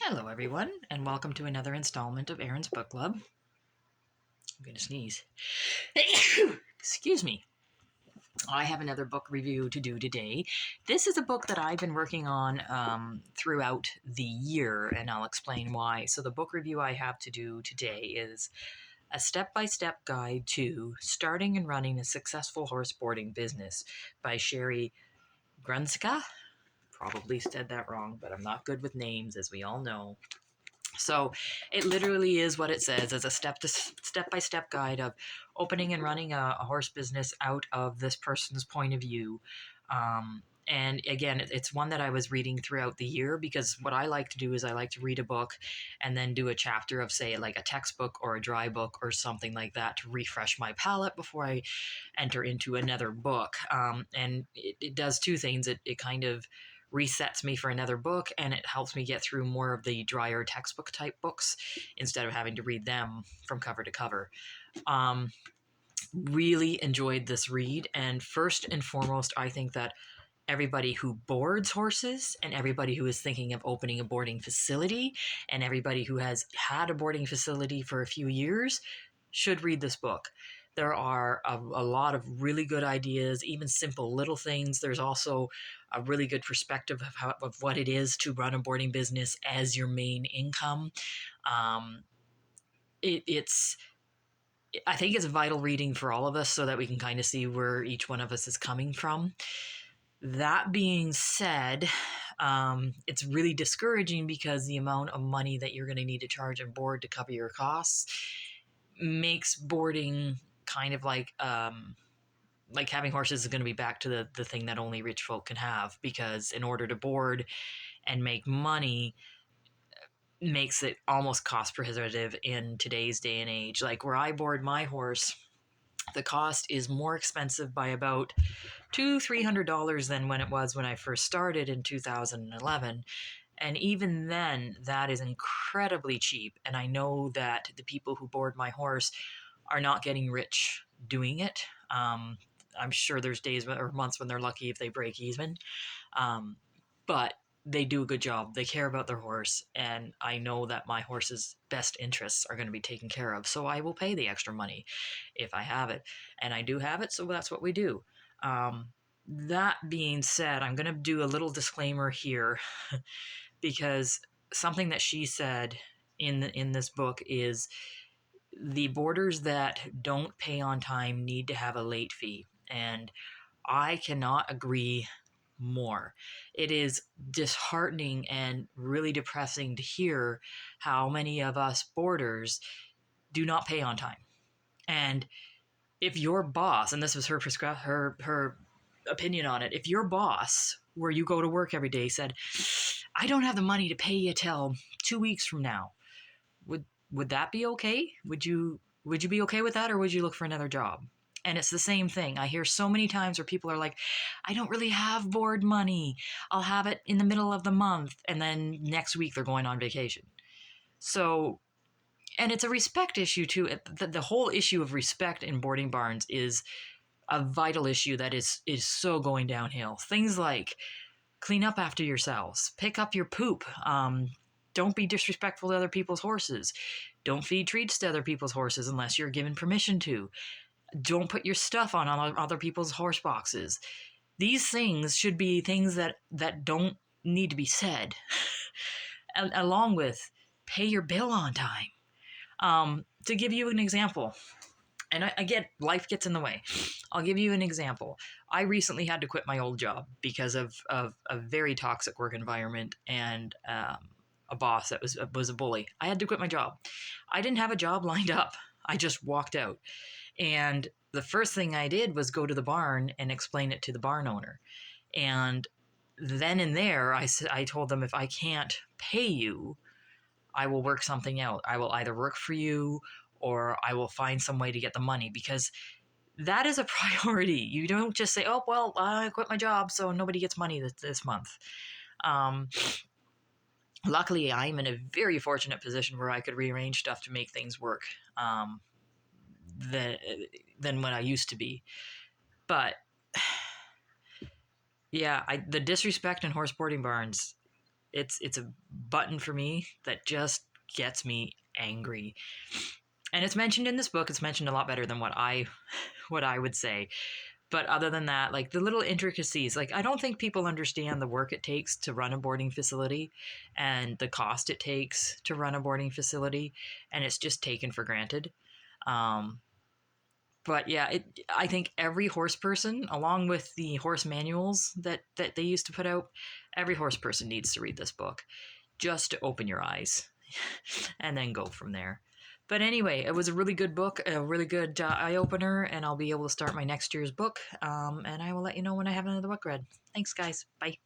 Hello, everyone, and welcome to another installment of Aaron's Book Club. I'm going to sneeze. Excuse me. I have another book review to do today. This is a book that I've been working on throughout the year, and I'll explain why. So, the book review I have to do today is A Step-by-Step Guide to Starting and Running a Successful Horseboarding Business by Sheri. Grunska? Probably said that wrong, but I'm not good with names, as we all know. So it literally is what it says as a step-by-step guide of opening and running a horse business out of this person's point of view. And again, it's one that I was reading throughout the year because what I like to do is I like to read a book and then do a chapter of, say, like a textbook or a dry book or something like that to refresh my palate before I enter into another book. And it does two things. It kind of resets me for another book, and it helps me get through more of the drier textbook type books instead of having to read them from cover to cover. Really enjoyed this read, and first and foremost, I think that everybody who boards horses and everybody who is thinking of opening a boarding facility and everybody who has had a boarding facility for a few years should read this book. There are a lot of really good ideas, even simple little things. There's also a really good perspective of what it is to run a boarding business as your main income. Um, it's I think it's vital reading for all of us so that we can kind of see where each one of us is coming from. That being said, it's really discouraging because the amount of money that you're going to need to charge and board to cover your costs makes boarding kind of like having horses is going to be back to the thing that only rich folk can have, because in order to board and make money makes it almost cost prohibitive in today's day and age. Like where I board my horse, the cost is more expensive by about $200-300 than when it was when I first started in 2011. And even then, that is incredibly cheap. And I know that the people who board my horse are not getting rich doing it. I'm sure there's days or months when they're lucky if they break even. But they do a good job. They care about their horse, and I know that my horse's best interests are going to be taken care of. So I will pay the extra money if I have it, and I do have it. So that's what we do. That being said, I'm going to do a little disclaimer here because something that she said in this book is the boarders that don't pay on time need to have a late fee, and I cannot agree more. It is disheartening and really depressing to hear how many of us boarders do not pay on time. And if your boss, and this was her opinion on it, if your boss, where you go to work every day, said, "I don't have the money to pay you till 2 weeks from now," would that be okay? Would you be okay with that, or would you look for another job? And it's the same thing. I hear so many times where people are like, "I don't really have board money. I'll have it in the middle of the month," and then next week they're going on vacation. So, and it's a respect issue too. The whole issue of respect in boarding barns is a vital issue that is so going downhill. Things like clean up after yourselves, pick up your poop, don't be disrespectful to other people's horses, don't feed treats to other people's horses unless you're given permission to, don't put your stuff on other people's horse boxes. These things should be things that don't need to be said. Along with pay your bill on time. To give you an example, and I get life gets in the way. I'll give you an example. I recently had to quit my old job because of a very toxic work environment and a boss that was a bully. I had to quit my job. I didn't have a job lined up. I just walked out. And the first thing I did was go to the barn and explain it to the barn owner. And then and there, I told them, if I can't pay you, I will work something out. I will either work for you or I will find some way to get the money, because that is a priority. You don't just say, "Oh, well, I quit my job, so nobody gets money this month." Um, Luckily, I'm in a very fortunate position where I could rearrange stuff to make things work than, than what I used to be. But yeah, the disrespect in horse boarding barns It's a button for me that just gets me angry. And it's mentioned in this book. It's mentioned a lot better than what I would say. But other than that, like the little intricacies, like I don't think people understand the work it takes to run a boarding facility and the cost it takes to run a boarding facility, and it's just taken for granted. Um, but yeah, I think every horse person, along with the horse manuals that they used to put out, every horse person needs to read this book just to open your eyes and then go from there. But anyway, it was a really good book, a really good eye opener, and I'll be able to start my next year's book. And I will let you know when I have another book read. Thanks, guys. Bye.